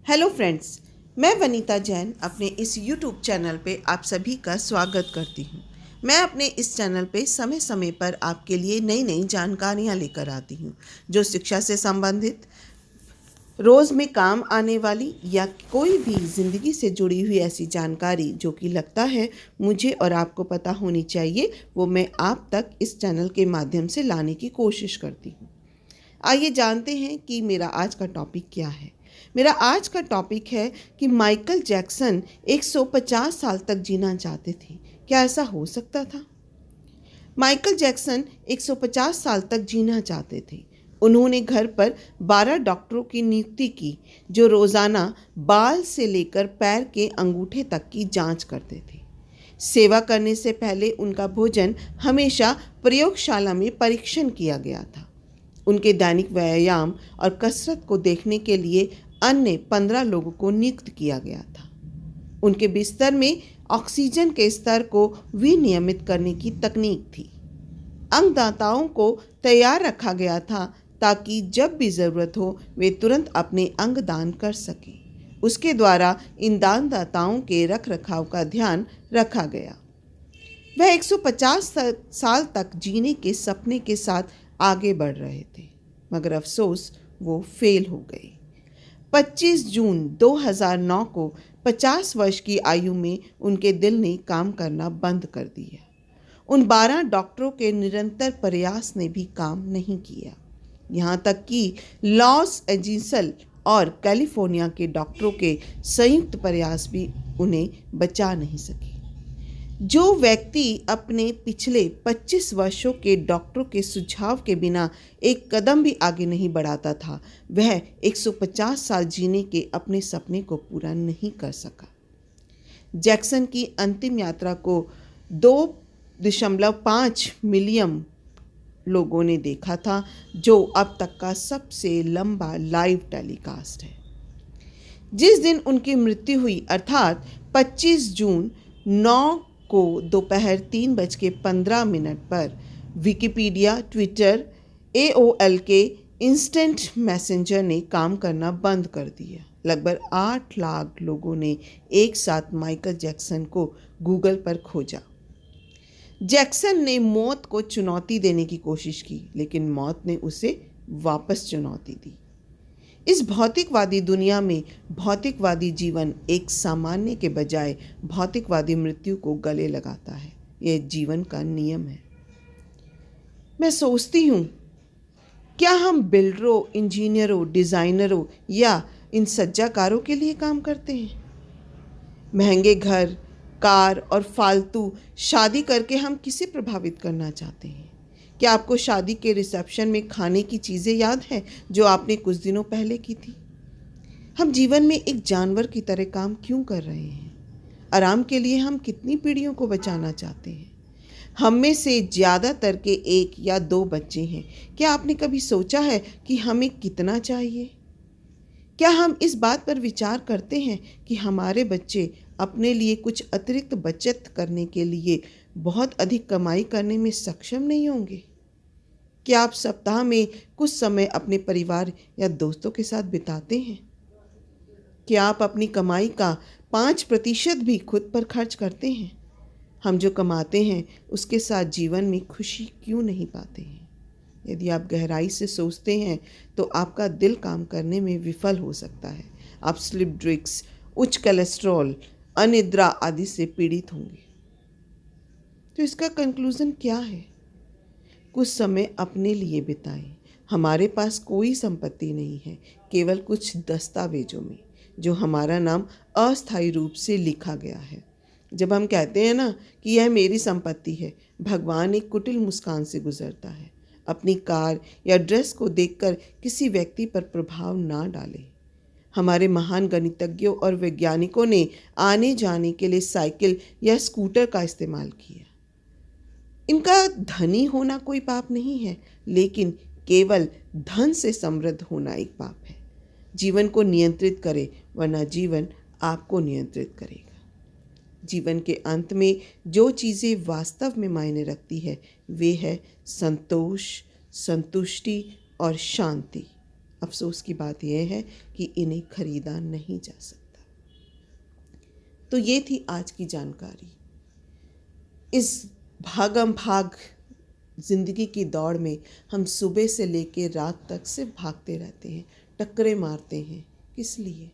Hello friends, मैं वनीता जैन अपने इस यूट्यूब चैनल पे आप सभी का स्वागत करती हूँ। मैं अपने इस चैनल पे समय समय पर आपके लिए नई नई जानकारियाँ लेकर आती हूँ, जो शिक्षा से संबंधित, रोज़ में काम आने वाली या कोई भी ज़िंदगी से जुड़ी हुई ऐसी जानकारी जो कि लगता है मुझे और आपको पता होनी चाहिए, वो मैं आप तक इस चैनल के माध्यम से लाने की कोशिश करती हूँ। आइए जानते हैं कि मेरा आज का टॉपिक क्या है। मेरा आज का टॉपिक है कि माइकल जैक्सन 150 साल तक जीना चाहते थे। क्या ऐसा हो सकता था? माइकल जैक्सन 150 साल तक जीना चाहते थे। उन्होंने घर पर 12 डॉक्टरों की नियुक्ति की, जो रोज़ाना बाल से लेकर पैर के अंगूठे तक की जांच करते थे। सेवा करने से पहले उनका भोजन हमेशा प्रयोगशाला में परीक्षण किया गया था। उनके दैनिक व्यायाम और कसरत को देखने के लिए अन्य 15 लोगों को नियुक्त किया गया था। उनके बिस्तर में ऑक्सीजन के स्तर को विनियमित करने की तकनीक थी। अंगदाताओं को तैयार रखा गया था ताकि जब भी ज़रूरत हो वे तुरंत अपने अंग दान कर सकें। उसके द्वारा इन दानदाताओं के रखरखाव का ध्यान रखा गया। वह 150 साल तक जीने के सपने के साथ आगे बढ़ रहे थे, मगर अफसोस वो फेल हो गए। 25 जून 2009 को 50 वर्ष की आयु में उनके दिल ने काम करना बंद कर दिया। उन 12 डॉक्टरों के निरंतर प्रयास ने भी काम नहीं किया। यहाँ तक कि लॉस एंजिल्स और कैलिफोर्निया के डॉक्टरों के संयुक्त प्रयास भी उन्हें बचा नहीं सके। जो व्यक्ति अपने पिछले 25 वर्षों के डॉक्टरों के सुझाव के बिना एक कदम भी आगे नहीं बढ़ाता था, वह 150 साल जीने के अपने सपने को पूरा नहीं कर सका। जैक्सन की अंतिम यात्रा को 2.5 मिलियन लोगों ने देखा था, जो अब तक का सबसे लंबा लाइव टेलीकास्ट है। जिस दिन उनकी मृत्यु हुई अर्थात 25 जून 9 को दोपहर 3:15 पर विकिपीडिया, ट्विटर, AOL के इंस्टेंट मैसेंजर ने काम करना बंद कर दिया। लगभग 8 लाख लोगों ने एक साथ माइकल जैक्सन को गूगल पर खोजा। जैक्सन ने मौत को चुनौती देने की कोशिश की, लेकिन मौत ने उसे वापस चुनौती दी। इस भौतिकवादी दुनिया में भौतिकवादी जीवन एक सामान्य के बजाय भौतिकवादी मृत्यु को गले लगाता है। यह जीवन का नियम है। मैं सोचती हूँ, क्या हम बिल्डरों, इंजीनियरों, डिज़ाइनरों या इन सज्जाकारों के लिए काम करते हैं? महंगे घर, कार और फालतू शादी करके हम किसे प्रभावित करना चाहते हैं? क्या आपको शादी के रिसेप्शन में खाने की चीज़ें याद हैं जो आपने कुछ दिनों पहले की थी? हम जीवन में एक जानवर की तरह काम क्यों कर रहे हैं? आराम के लिए हम कितनी पीढ़ियों को बचाना चाहते हैं? हम में से ज़्यादातर के 1 या 2 बच्चे हैं। क्या आपने कभी सोचा है कि हमें कितना चाहिए? क्या हम इस बात पर विचार करते हैं कि हमारे बच्चे अपने लिए कुछ अतिरिक्त बचत करने के लिए बहुत अधिक कमाई करने में सक्षम नहीं होंगे? क्या आप सप्ताह में कुछ समय अपने परिवार या दोस्तों के साथ बिताते हैं? क्या आप अपनी कमाई का 5% भी खुद पर खर्च करते हैं? हम जो कमाते हैं उसके साथ जीवन में खुशी क्यों नहीं पाते हैं? यदि आप गहराई से सोचते हैं तो आपका दिल काम करने में विफल हो सकता है। आप स्लिप ड्रिंक्स, उच्च कोलेस्ट्रॉल, अनिद्रा आदि से पीड़ित होंगे। तो इसका कंक्लूज़न क्या है? कुछ समय अपने लिए बिताएं। हमारे पास कोई संपत्ति नहीं है, केवल कुछ दस्तावेजों में, जो हमारा नाम अस्थायी रूप से लिखा गया है। जब हम कहते हैं ना कि यह मेरी संपत्ति है, भगवान एक कुटिल मुस्कान से गुजरता है। अपनी कार या ड्रेस को देखकर किसी व्यक्ति पर प्रभाव ना डालें। हमारे महान गणितज्ञों और वैज्ञानिकों ने आने जाने के लिए साइकिल या स्कूटर का इस्तेमाल किया। इनका धनी होना कोई पाप नहीं है, लेकिन केवल धन से समृद्ध होना एक पाप है। जीवन को नियंत्रित करें, वरना जीवन आपको नियंत्रित करेगा। जीवन के अंत में जो चीज़ें वास्तव में मायने रखती है, वे है संतोष, संतुष्टि और शांति। अफसोस की बात यह है कि इन्हें खरीदा नहीं जा सकता। तो ये थी आज की जानकारी। इस भागम भाग ज़िंदगी की दौड़ में हम सुबह से लेकर रात तक सिर्फ भागते रहते हैं, टक्करें मारते हैं। किस लिए?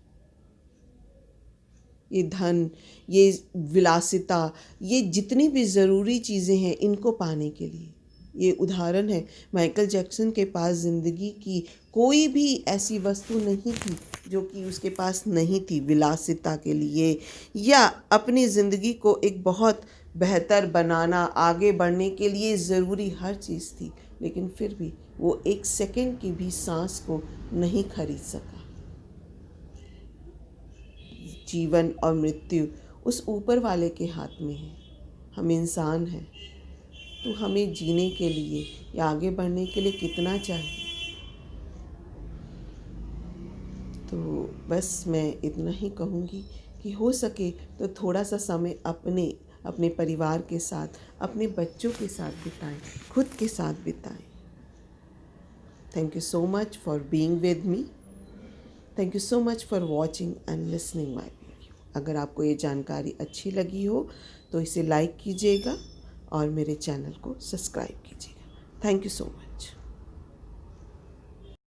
ये धन, ये विलासिता, ये जितनी भी ज़रूरी चीज़ें हैं, इनको पाने के लिए। ये उदाहरण है, माइकल जैक्सन के पास ज़िंदगी की कोई भी ऐसी वस्तु नहीं थी जो कि उसके पास नहीं थी विलासिता के लिए, या अपनी ज़िंदगी को एक बहुत बेहतर बनाना, आगे बढ़ने के लिए ज़रूरी हर चीज़ थी, लेकिन फिर भी वो एक सेकंड की भी सांस को नहीं खरीद सका। जीवन और मृत्यु उस ऊपर वाले के हाथ में है। हम इंसान हैं, तो हमें जीने के लिए या आगे बढ़ने के लिए कितना चाहिए? तो बस मैं इतना ही कहूँगी कि हो सके तो थोड़ा सा समय अपने परिवार के साथ, अपने बच्चों के साथ बिताएं, खुद के साथ बिताएं। Thank you so much for being with me. Thank you so much for watching and listening my video. अगर आपको ये जानकारी अच्छी लगी हो तो इसे लाइक कीजिएगा और मेरे चैनल को सब्सक्राइब कीजिएगा। Thank you so much.